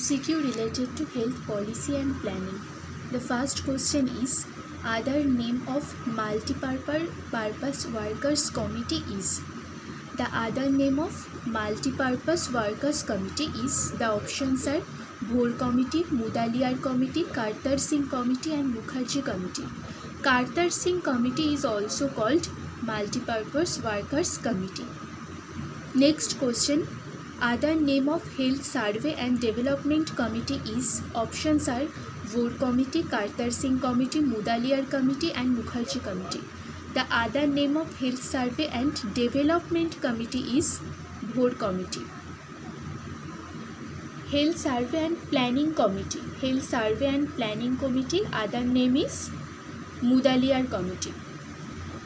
MCQ related to health policy and planning. The first question is, other name of Multi-Purpose Workers Committee is? The other name of Multi-Purpose Workers Committee is, the options are Bhor Committee, Mudaliar Committee, Kartar Singh Committee and Mukherjee Committee. Kartar Singh Committee is also called Multi-Purpose Workers Committee. Next question, other name of Health Survey and Development Committee is? Options are Bhor Committee, Kartar Singh Committee, Mudaliar Committee and Mukherjee Committee. The other name of Health Survey and Development Committee is Bhor Committee. Health Survey and Planning Committee. Health Survey and Planning Committee, other name is Mudaliar Committee.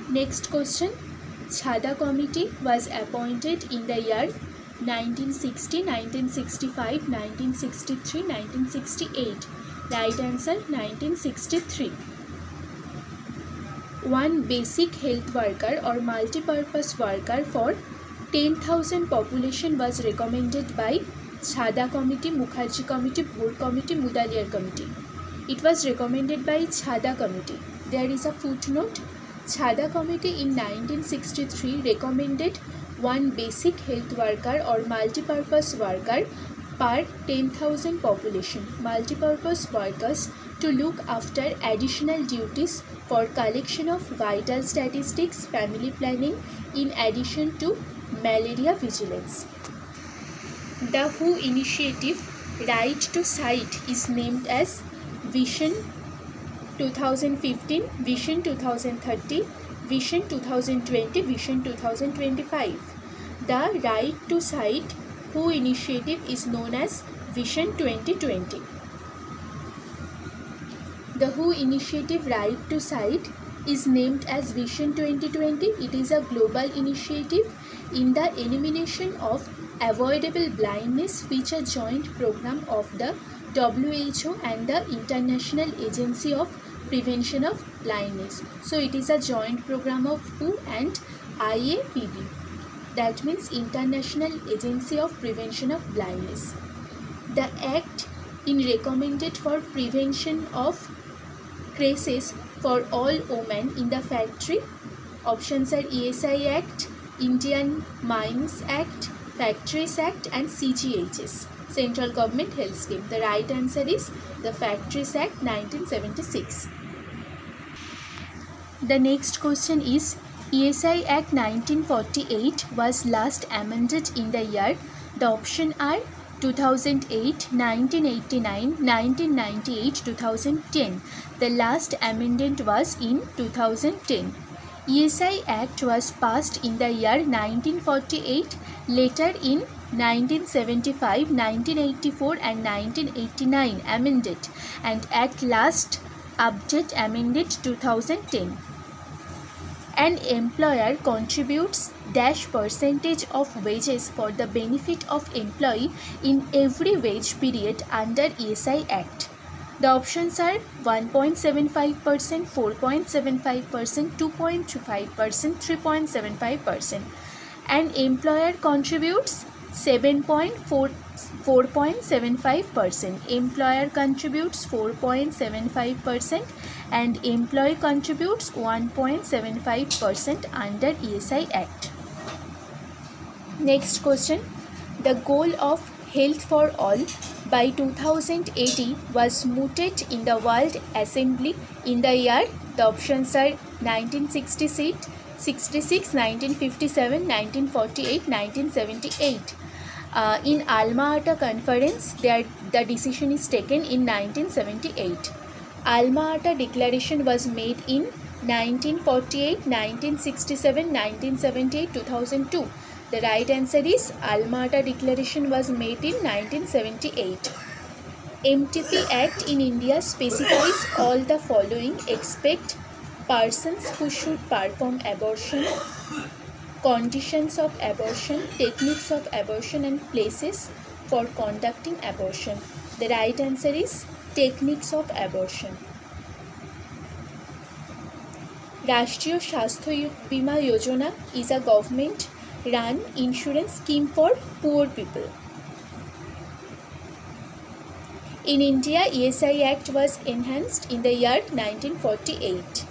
Next question, Chhada Committee was appointed in the year 1960, 1965, 1963, 1968. Right answer 1963. One basic health worker or multi-purpose worker for 10,000 population was recommended by Chhada Committee, Mukherjee Committee, Bhor Committee, Mudaliar Committee. It was recommended by Chhada Committee. There is a footnote. Chhada Committee in 1963 recommended one basic health worker or multi-purpose worker per 10,000 population, multi-purpose workers, to look after additional duties for collection of vital statistics, family planning, in addition to malaria vigilance. The WHO initiative Right to Sight is named as Vision 2015, Vision 2030, Vision 2020, Vision 2025. The Right to Sight WHO initiative is known as Vision 2020. The WHO initiative Right to Sight is named as Vision 2020. It is a global initiative in the elimination of avoidable blindness, which is a joint program of the WHO and the International Agency of Prevention of Blindness. So it is a joint program of WHO and IAPB. That means International Agency of Prevention of Blindness. The act in recommended for prevention of crisis for all women in the factory. Options are ESI Act, Indian Mines Act, Factories Act and CGHS, Central Government Health Scheme. The right answer is the Factories Act 1976. The next question is, ESI Act 1948 was last amended in the year. The option are 2008, 1989, 1998, 2010. The last amendment was in 2010. ESI Act was passed in the year 1948, later in 1975, 1984 and 1989 amended, and at last update amended 2010. An employer contributes dash percentage of wages for the benefit of employee in every wage period under ESI Act. The options are 1.75%, 4.75%, 2.25%, 3.75%. An employer contributes 4.75%. Employer contributes 4.75% and employee contributes 1.75% under ESI Act. Next question. The goal of Health for All by 2080 was mooted in the World Assembly in the year. The options are 1966, 1957, 1948, 1978. In Alma Ata Conference, the decision is taken in 1978. Alma Ata Declaration was made in 1948, 1967, 1978, 2002. The right answer is Alma Ata Declaration was made in 1978. MTP Act in India specifies all the following except persons who should perform abortion, conditions of abortion, techniques of abortion and places for conducting abortion. The right answer is techniques of abortion. Rashtriya Swasthya Bima Yojana is a government run insurance scheme for poor people. In India, ESI Act was enhanced in the year 1948.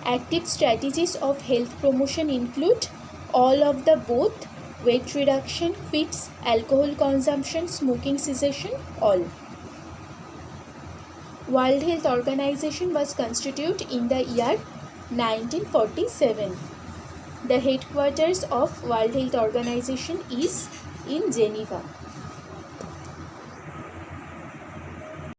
Active strategies of health promotion include all of the both: weight reduction, quits, alcohol consumption, smoking cessation, all. World Health Organization was constituted in the year 1947. The headquarters of World Health Organization is in Geneva.